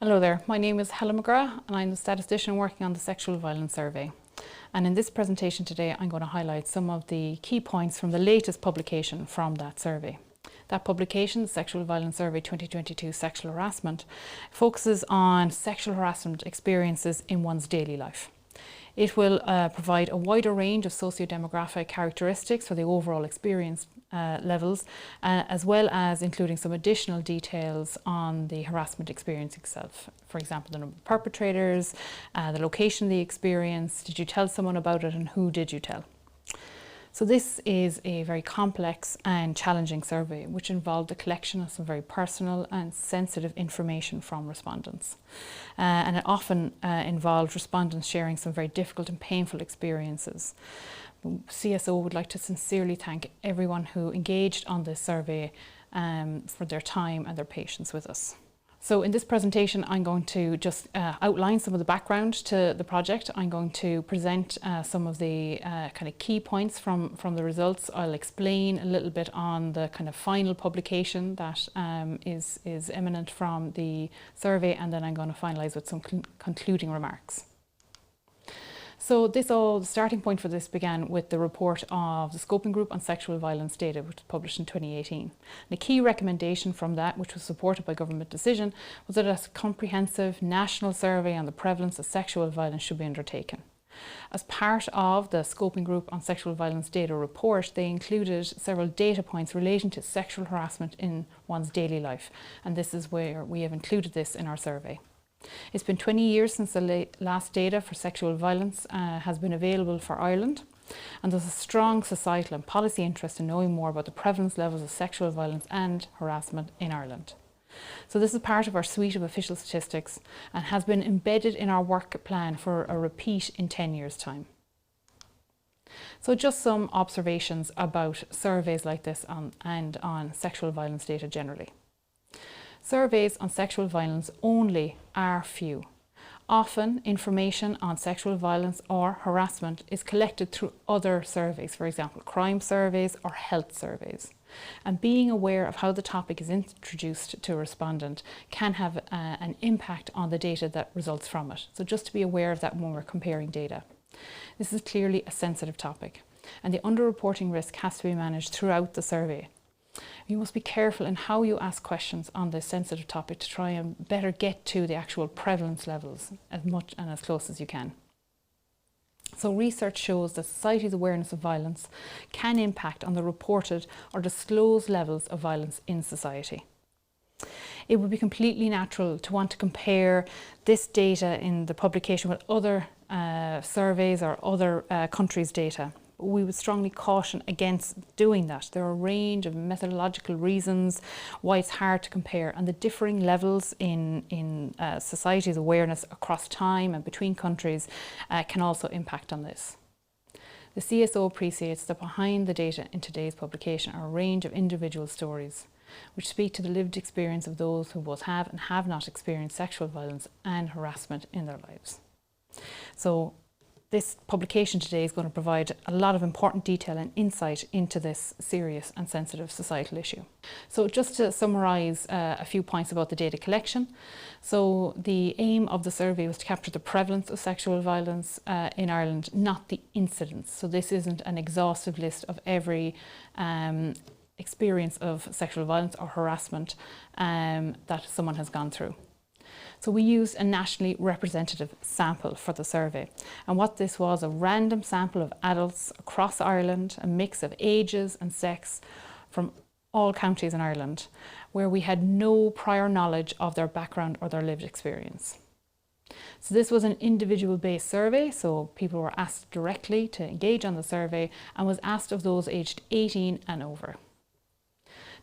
Hello there, my name is Helen McGrath and I'm the statistician working on the Sexual Violence Survey. And in this presentation today, I'm going to highlight some of the key points from the latest publication from that survey. That publication, the Sexual Violence Survey 2022 Sexual Harassment, focuses on sexual harassment experiences in one's daily life. It will provide a wider range of socio-demographic characteristics for the overall experience levels, as well as including some additional details on the harassment experience itself. For example, the number of perpetrators, the location of the experience, did you tell someone about it and who did you tell? So this is a very complex and challenging survey which involved the collection of some very personal and sensitive information from respondents. And it often involved respondents sharing some very difficult and painful experiences. CSO would like to sincerely thank everyone who engaged on this survey for their time and their patience with us. So in this presentation, I'm going to just outline some of the background to the project. I'm going to present some of the kind of key points from the results. I'll explain a little bit on the kind of final publication that is imminent from the survey, and then I'm going to finalise with some concluding remarks. So the starting point for this began with the report of the Scoping Group on Sexual Violence Data, which was published in 2018. The key recommendation from that, which was supported by government decision, was that a comprehensive national survey on the prevalence of sexual violence should be undertaken. As part of the Scoping Group on Sexual Violence Data report, they included several data points relating to sexual harassment in one's daily life, and this is where we have included this in our survey. It's been 20 years since the last data for sexual violence has been available for Ireland, and there's a strong societal and policy interest in knowing more about the prevalence levels of sexual violence and harassment in Ireland. So this is part of our suite of official statistics and has been embedded in our work plan for a repeat in 10 years' time. So just some observations about surveys like this and on sexual violence data generally. Surveys on sexual violence only are few. Often, information on sexual violence or harassment is collected through other surveys, for example, crime surveys or health surveys. And being aware of how the topic is introduced to a respondent can have an impact on the data that results from it. So just to be aware of that when we're comparing data. This is clearly a sensitive topic, and the underreporting risk has to be managed throughout the survey. You must be careful in how you ask questions on this sensitive topic to try and better get to the actual prevalence levels as much and as close as you can. So research shows that society's awareness of violence can impact on the reported or disclosed levels of violence in society. It would be completely natural to want to compare this data in the publication with other surveys or other countries' data. We would strongly caution against doing that. There are a range of methodological reasons why it's hard to compare, and the differing levels in society's awareness across time and between countries can also impact on this. The CSO appreciates that behind the data in today's publication are a range of individual stories which speak to the lived experience of those who both have and have not experienced sexual violence and harassment in their lives. So this publication today is going to provide a lot of important detail and insight into this serious and sensitive societal issue. So just to summarise a few points about the data collection. So the aim of the survey was to capture the prevalence of sexual violence in Ireland, not the incidence. So this isn't an exhaustive list of every experience of sexual violence or harassment that someone has gone through. So we used a nationally representative sample for the survey, and what this was, a random sample of adults across Ireland, a mix of ages and sex from all counties in Ireland, where we had no prior knowledge of their background or their lived experience. So this was an individual based survey, so people were asked directly to engage on the survey and was asked of those aged 18 and over.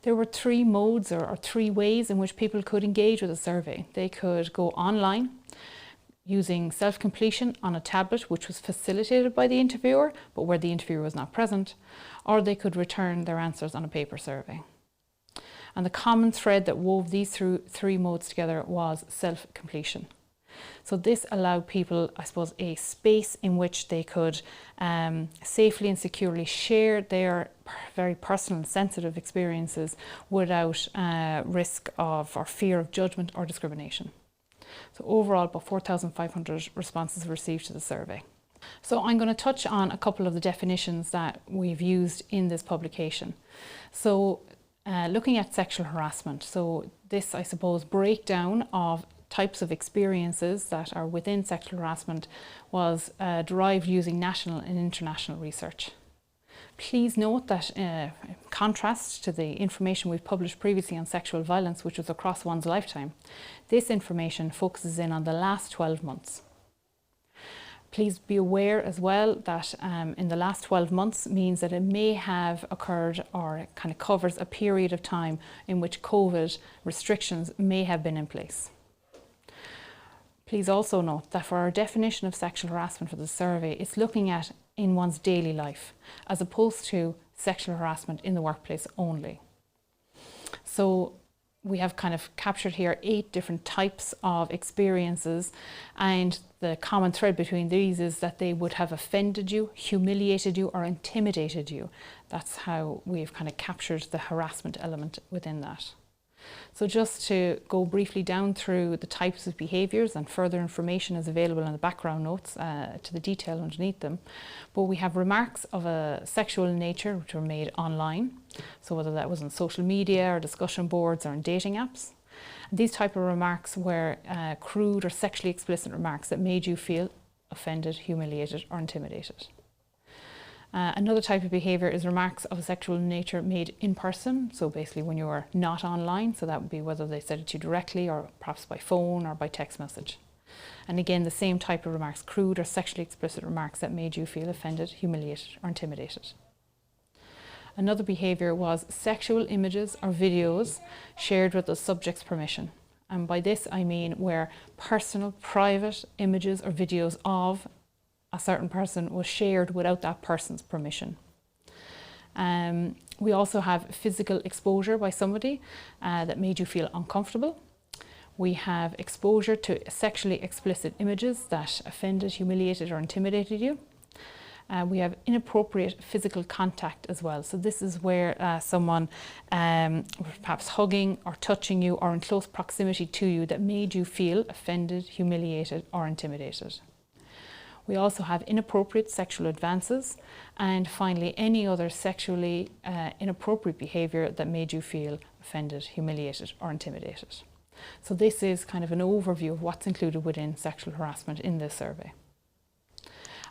There were three modes or three ways in which people could engage with a survey. They could go online using self-completion on a tablet, which was facilitated by the interviewer, but where the interviewer was not present, or they could return their answers on a paper survey. And the common thread that wove these three modes together was self-completion. So this allowed people, I suppose, a space in which they could safely and securely share their very personal and sensitive experiences without risk of or fear of judgment or discrimination. So overall, about 4,500 responses were received to the survey. So I'm going to touch on a couple of the definitions that we've used in this publication. So looking at sexual harassment, so this, I suppose, breakdown of types of experiences that are within sexual harassment was derived using national and international research. Please note that in contrast to the information we've published previously on sexual violence, which was across one's lifetime, this information focuses in on the last 12 months. Please be aware as well that in the last 12 months means that it may have occurred, or it kind of covers a period of time in which COVID restrictions may have been in place. Please also note that for our definition of sexual harassment for the survey, it's looking at in one's daily life, as opposed to sexual harassment in the workplace only. So we have kind of captured here 8 different types of experiences, and the common thread between these is that they would have offended you, humiliated you, or intimidated you. That's how we've kind of captured the harassment element within that. So just to go briefly down through the types of behaviours, and further information is available in the background notes to the detail underneath them. But we have remarks of a sexual nature which were made online. So whether that was on social media or discussion boards or on dating apps. And these type of remarks were crude or sexually explicit remarks that made you feel offended, humiliated or intimidated. Another type of behaviour is remarks of a sexual nature made in person, so basically when you are not online, so that would be whether they said it to you directly or perhaps by phone or by text message. And again, the same type of remarks, crude or sexually explicit remarks that made you feel offended, humiliated or intimidated. Another behaviour was sexual images or videos shared with the subject's permission. And by this I mean where personal, private images or videos of a certain person was shared without that person's permission. We also have physical exposure by somebody that made you feel uncomfortable. We have exposure to sexually explicit images that offended, humiliated or intimidated you. We have inappropriate physical contact as well. So this is where someone perhaps hugging or touching you or in close proximity to you that made you feel offended, humiliated or intimidated. We also have inappropriate sexual advances, and finally any other sexually inappropriate behaviour that made you feel offended, humiliated or intimidated. So this is kind of an overview of what's included within sexual harassment in this survey.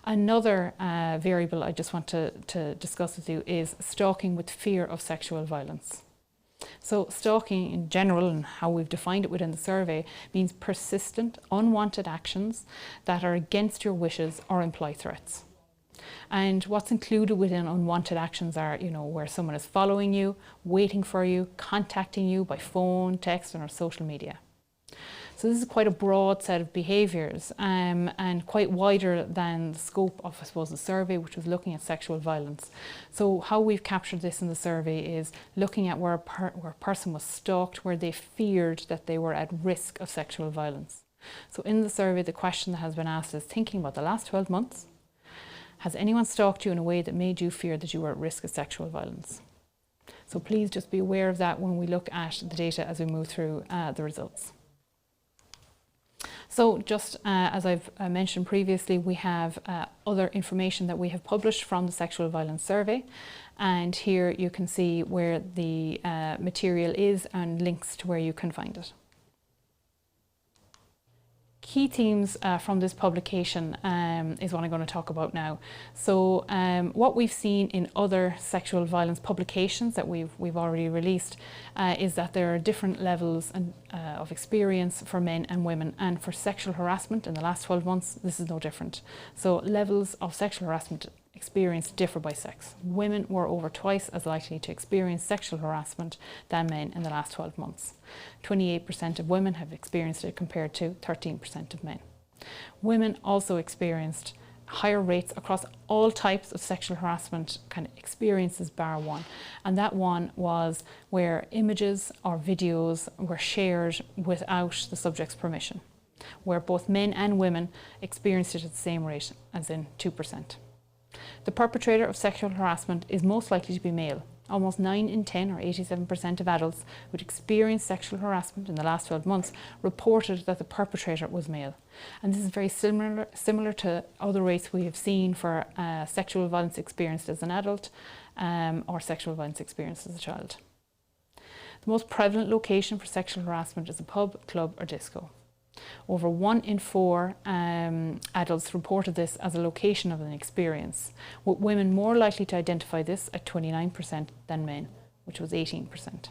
Another variable I just want to discuss with you is stalking with fear of sexual violence. So stalking in general, and how we've defined it within the survey, means persistent, unwanted actions that are against your wishes or imply threats. And what's included within unwanted actions are, where someone is following you, waiting for you, contacting you by phone, text, or social media. So this is quite a broad set of behaviours and quite wider than the scope of, I suppose, the survey, which was looking at sexual violence. So how we've captured this in the survey is looking at where a person was stalked, where they feared that they were at risk of sexual violence. So in the survey, the question that has been asked is, thinking about the last 12 months, has anyone stalked you in a way that made you fear that you were at risk of sexual violence? So please just be aware of that when we look at the data as we move through the results. So just as I've mentioned previously, we have other information that we have published from the sexual violence survey, and here you can see where the material is and links to where you can find it. Key themes from this publication is what I'm going to talk about now. So what we've seen in other sexual violence publications that we've already released is that there are different levels of experience for men and women, and for sexual harassment in the last 12 months this is no different. So levels of sexual harassment experience differ by sex. Women were over twice as likely to experience sexual harassment than men in the last 12 months. 28% of women have experienced it compared to 13% of men. Women also experienced higher rates across all types of sexual harassment kind of experiences bar one, and that one was where images or videos were shared without the subject's permission, where both men and women experienced it at the same rate, as in 2%. The perpetrator of sexual harassment is most likely to be male, Almost 9 in 10, or 87% of adults who'd experienced sexual harassment in the last 12 months reported that the perpetrator was male. And this is very similar to other rates we have seen for sexual violence experienced as an adult or sexual violence experienced as a child. The most prevalent location for sexual harassment is a pub, club or disco. Over 1 in 4 adults reported this as a location of an experience, with women more likely to identify this at 29% than men, which was 18%.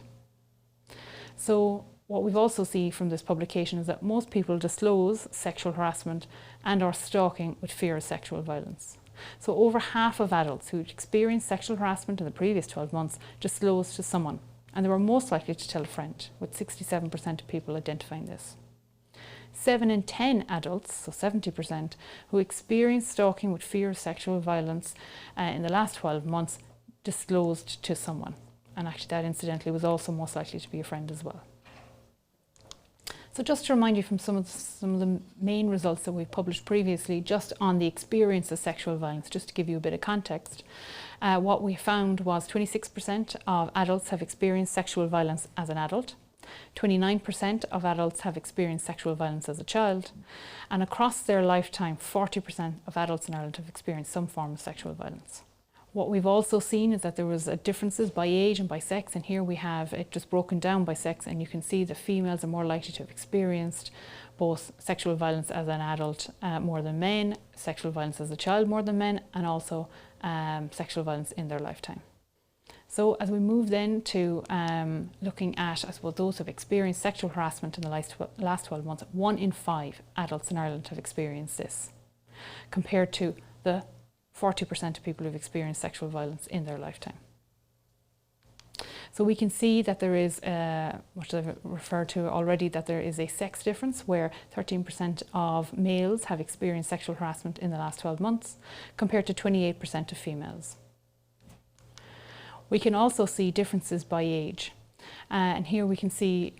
So what we've also seen from this publication is that most people disclose sexual harassment and or stalking with fear of sexual violence. So over half of adults who experienced sexual harassment in the previous 12 months disclosed to someone, and they were most likely to tell a friend, with 67% of people identifying this. 7 in 10 adults, so 70%, who experienced stalking with fear of sexual violence in the last 12 months disclosed to someone. And actually that incidentally was also most likely to be a friend as well. So just to remind you from some of the main results that we've published previously, just on the experience of sexual violence, just to give you a bit of context, what we found was 26% of adults have experienced sexual violence as an adult. 29% of adults have experienced sexual violence as a child, and across their lifetime, 40% of adults in Ireland have experienced some form of sexual violence. What we've also seen is that there was differences by age and by sex, and here we have it just broken down by sex, and you can see that females are more likely to have experienced both sexual violence as an adult more than men, sexual violence as a child more than men, and also sexual violence in their lifetime. So as we move then to looking at, I suppose, those who have experienced sexual harassment in the last 12 months, 1 in 5 adults in Ireland have experienced this, compared to the 40% of people who've experienced sexual violence in their lifetime. So we can see that there is, which I've referred to already, that there is a sex difference where 13% of males have experienced sexual harassment in the last 12 months, compared to 28% of females. We can also see differences by age, and here we can see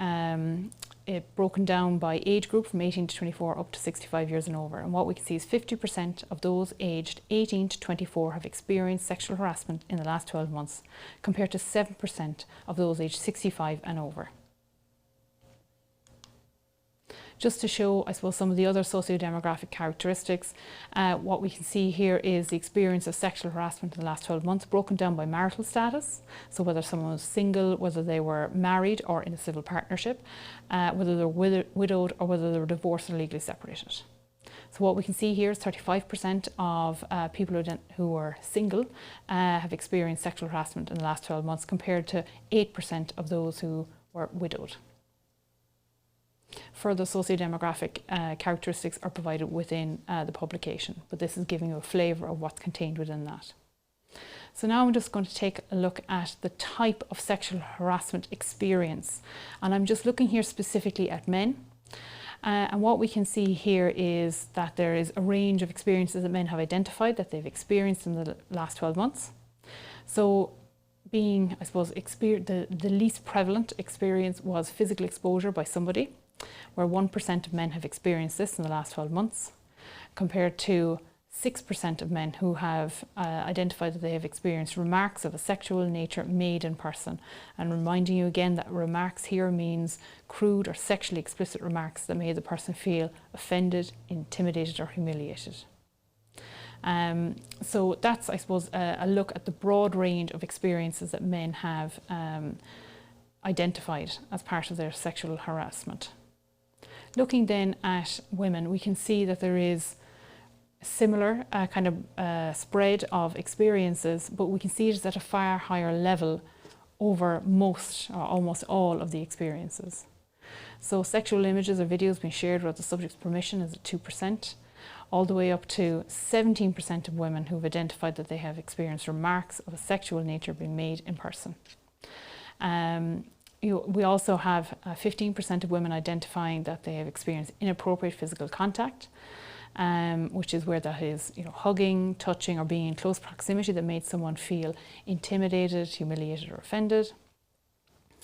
it broken down by age group from 18 to 24 up to 65 years and over. And what we can see is 50% of those aged 18 to 24 have experienced sexual harassment in the last 12 months, compared to 7% of those aged 65 and over. Just to show, I suppose, some of the other socio-demographic characteristics, what we can see here is the experience of sexual harassment in the last 12 months broken down by marital status. So whether someone was single, whether they were married or in a civil partnership, whether they're widowed or whether they were divorced or legally separated. So what we can see here is 35% of people who were single have experienced sexual harassment in the last 12 months, compared to 8% of those who were widowed. Further socio-demographic characteristics are provided within the publication, but this is giving you a flavour of what's contained within that. So now I'm just going to take a look at the type of sexual harassment experience, and I'm just looking here specifically at men. And what we can see here is that there is a range of experiences that men have identified that they've experienced in the last 12 months. So being, I suppose, the least prevalent experience was physical exposure by somebody, where 1% of men have experienced this in the last 12 months, compared to 6% of men who have identified that they have experienced remarks of a sexual nature made in person. And reminding you again that remarks here means crude or sexually explicit remarks that made the person feel offended, intimidated or humiliated. So that's, I suppose, a look at the broad range of experiences that men have identified as part of their sexual harassment. Looking then at women, we can see that there is a similar kind of spread of experiences, but we can see it is at a far higher level over most or almost all of the experiences. So sexual images or videos being shared without the subject's permission is at 2%, all the way up to 17% of women who've identified that they have experienced remarks of a sexual nature being made in person. We also have 15% of women identifying that they have experienced inappropriate physical contact, which is where that is, hugging, touching, or being in close proximity that made someone feel intimidated, humiliated, or offended.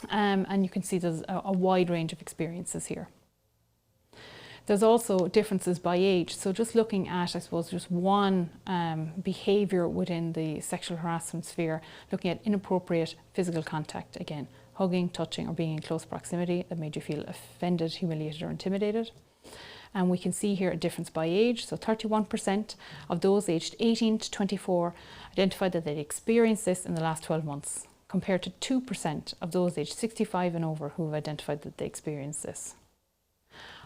And you can see there's a wide range of experiences here. There's also differences by age. So just looking at, I suppose, just one behaviour within the sexual harassment sphere, looking at inappropriate physical contact, again, hugging, touching or being in close proximity that made you feel offended, humiliated or intimidated. And we can see here a difference by age. So 31% of those aged 18 to 24 identified that they'd experienced this in the last 12 months, compared to 2% of those aged 65 and over who have identified that they experienced this.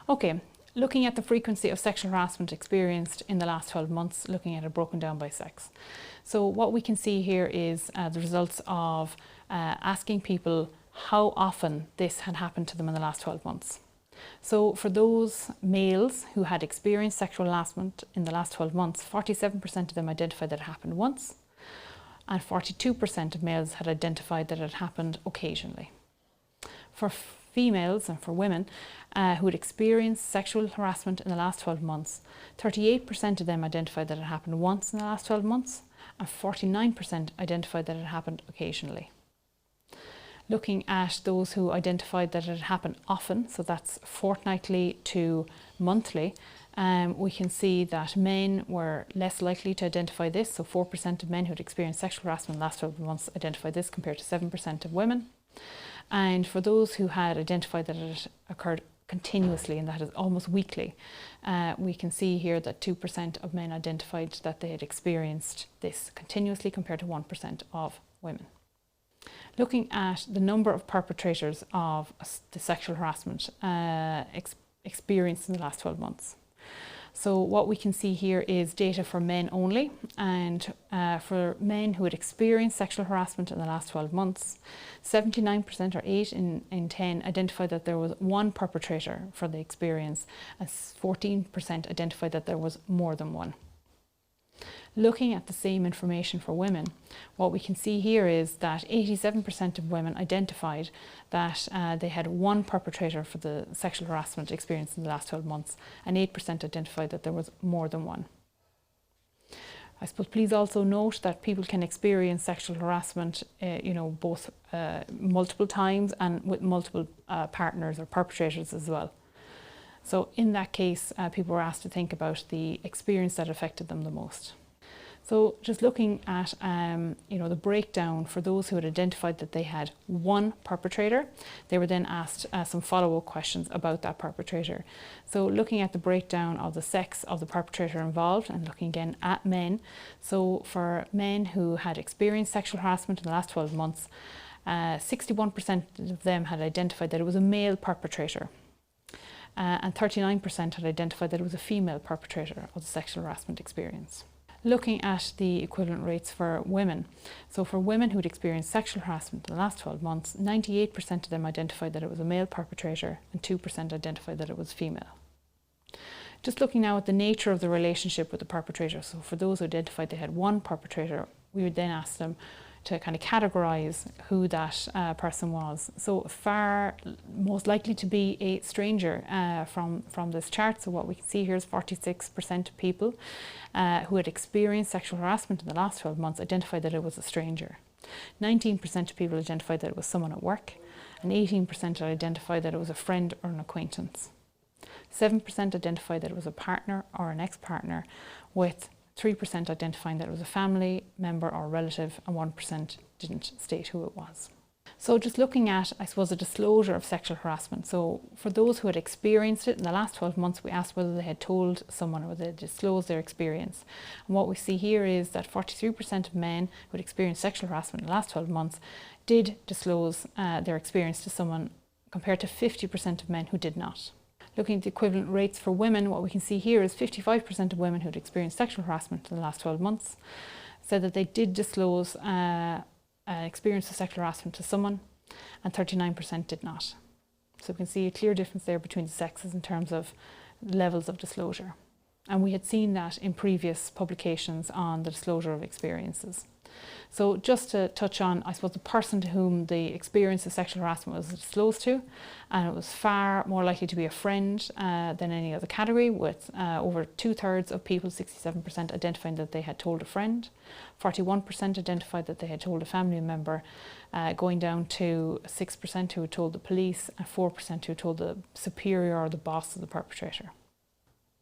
Okay, looking at the frequency of sexual harassment experienced in the last 12 months, looking at it broken down by sex. So what we can see here is the results of asking people how often this had happened to them in the last 12 months. So for those males who had experienced sexual harassment in the last 12 months, 47% of them identified that it happened once, and 42% of males had identified that it happened occasionally. For females and for women who had experienced sexual harassment in the last 12 months, 38% of them identified that it happened once in the last 12 months, and 49% identified that it happened occasionally. Looking at those who identified that it happened often, so that's fortnightly to monthly, we can see that men were less likely to identify this. So 4% of men who had experienced sexual harassment in the last 12 months identified this, compared to 7% of women. And for those who had identified that it occurred continuously, and that is almost weekly, we can see here that 2% of men identified that they had experienced this continuously, compared to 1% of women. Looking at the number of perpetrators of the sexual harassment experienced in the last 12 months. So what we can see here is data for men only, and for men who had experienced sexual harassment in the last 12 months, 79% or 8 in 10 identified that there was one perpetrator for the experience, and 14% identified that there was more than one. Looking at the same information for women, what we can see here is that 87% of women identified that they had one perpetrator for the sexual harassment experience in the last 12 months, and 8% identified that there was more than one. I suppose please also note that people can experience sexual harassment, both multiple times and with multiple partners or perpetrators as well. So in that case, people were asked to think about the experience that affected them the most. So just looking at the breakdown for those who had identified that they had one perpetrator, they were then asked some follow-up questions about that perpetrator. So looking at the breakdown of the sex of the perpetrator involved, and looking again at men. So for men who had experienced sexual harassment in the last 12 months, 61% of them had identified that it was a male perpetrator. And 39% had identified that it was a female perpetrator of the sexual harassment experience. Looking at the equivalent rates for women. So for women who had experienced sexual harassment in the last 12 months, 98% of them identified that it was a male perpetrator, and 2% identified that it was female. Just looking now at the nature of the relationship with the perpetrator. So for those who identified they had one perpetrator, we would then ask them to kind of categorize who that person was. So far most likely to be a stranger from this chart. So what we can see here is 46% of people who had experienced sexual harassment in the last 12 months identified that it was a stranger. 19% of people identified that it was someone at work, and 18% identified that it was a friend or an acquaintance. 7% identified that it was a partner or an ex-partner, with 3% identifying that it was a family member or relative, and 1% didn't state who it was. So just looking at, I suppose, a disclosure of sexual harassment. So for those who had experienced it in the last 12 months, we asked whether they had told someone or whether they had disclosed their experience. And what we see here is that 43% of men who had experienced sexual harassment in the last 12 months did disclose their experience to someone, compared to 50% of men who did not. Looking at the equivalent rates for women, what we can see here is 55% of women who had experienced sexual harassment in the last 12 months said that they did disclose experience of sexual harassment to someone, and 39% did not. So we can see a clear difference there between the sexes in terms of levels of disclosure. And we had seen that in previous publications on the disclosure of experiences. So just to touch on, I suppose, the person to whom the experience of sexual harassment was disclosed to, and it was far more likely to be a friend than any other category, with over 2/3 of people, 67%, identifying that they had told a friend, 41% identified that they had told a family member, going down to 6% who had told the police, and 4% who had told the superior or the boss of the perpetrator.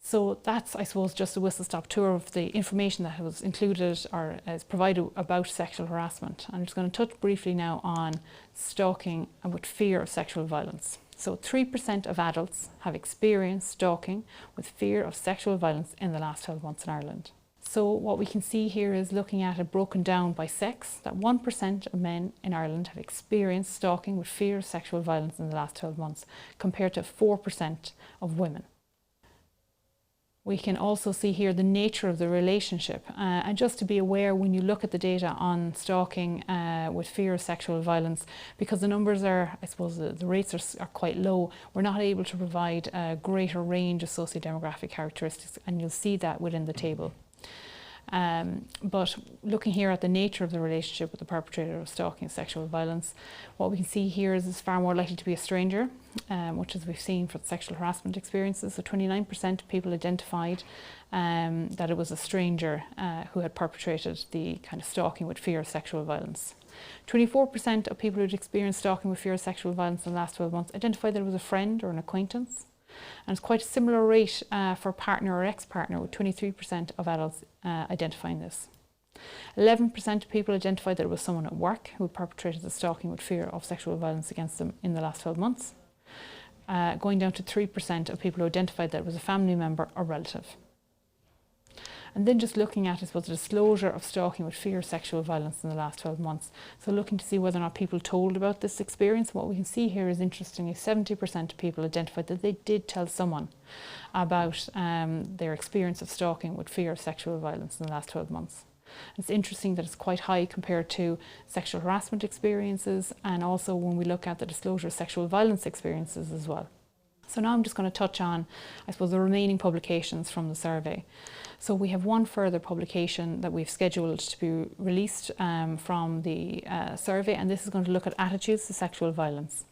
So that's, I suppose, just a whistle-stop tour of the information that was included or is provided about sexual harassment. I'm just going to touch briefly now on stalking and with fear of sexual violence. So 3% of adults have experienced stalking with fear of sexual violence in the last 12 months in Ireland. So what we can see here is looking at it broken down by sex, that 1% of men in Ireland have experienced stalking with fear of sexual violence in the last 12 months, compared to 4% of women. We can also see here the nature of the relationship, and just to be aware when you look at the data on stalking with fear of sexual violence, because the numbers are, I suppose the rates are quite low, we're not able to provide a greater range of socio-demographic characteristics, and you'll see that within the table. But looking here at the nature of the relationship with the perpetrator of stalking and sexual violence, what we can see here is it's far more likely to be a stranger, which as we've seen for the sexual harassment experiences. So 29% of people identified that it was a stranger who had perpetrated the kind of stalking with fear of sexual violence. 24% of people who'd experienced stalking with fear of sexual violence in the last 12 months identified that it was a friend or an acquaintance. And it's quite a similar rate for partner or ex-partner, with 23% of adults identifying this. 11% of people identified that it was someone at work who had perpetrated the stalking with fear of sexual violence against them in the last 12 months. Going down to 3% of people who identified that it was a family member or relative. And then just looking at, I suppose, the disclosure of stalking with fear of sexual violence in the last 12 months. So looking to see whether or not people told about this experience. What we can see here is, interestingly, 70% of people identified that they did tell someone about their experience of stalking with fear of sexual violence in the last 12 months. It's interesting that it's quite high compared to sexual harassment experiences, and also when we look at the disclosure of sexual violence experiences as well. So now I'm just going to touch on, I suppose, the remaining publications from the survey. So we have one further publication that we've scheduled to be released from the survey, and this is going to look at attitudes to sexual violence.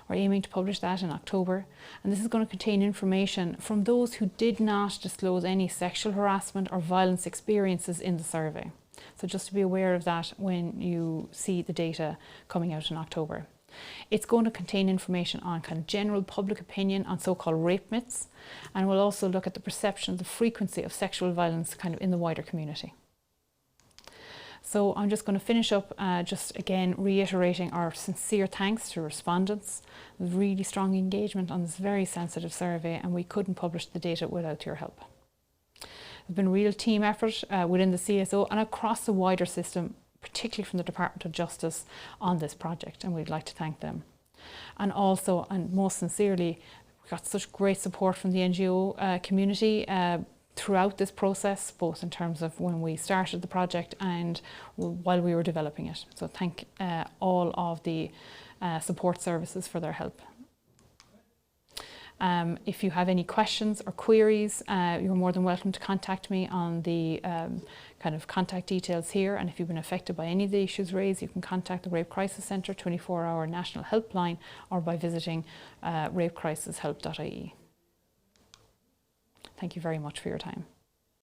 We're aiming to publish that in October, and this is going to contain information from those who did not disclose any sexual harassment or violence experiences in the survey. So just to be aware of that when you see the data coming out in October. It's going to contain information on kind of general public opinion on so-called rape myths, and we'll also look at the perception, the frequency of sexual violence kind of in the wider community. So I'm just going to finish up just again reiterating our sincere thanks to respondents. There's really strong engagement on this very sensitive survey, and we couldn't publish the data without your help. There's been a real team effort within the CSO and across the wider system, particularly from the Department of Justice, on this project, and we'd like to thank them. And also, and most sincerely, we got such great support from the NGO community throughout this process, both in terms of when we started the project and while we were developing it. So thank all of the support services for their help. If you have any questions or queries, you're more than welcome to contact me on the kind of contact details here. And if you've been affected by any of the issues raised, you can contact the Rape Crisis Centre 24-hour national helpline, or by visiting rapecrisishelp.ie. Thank you very much for your time.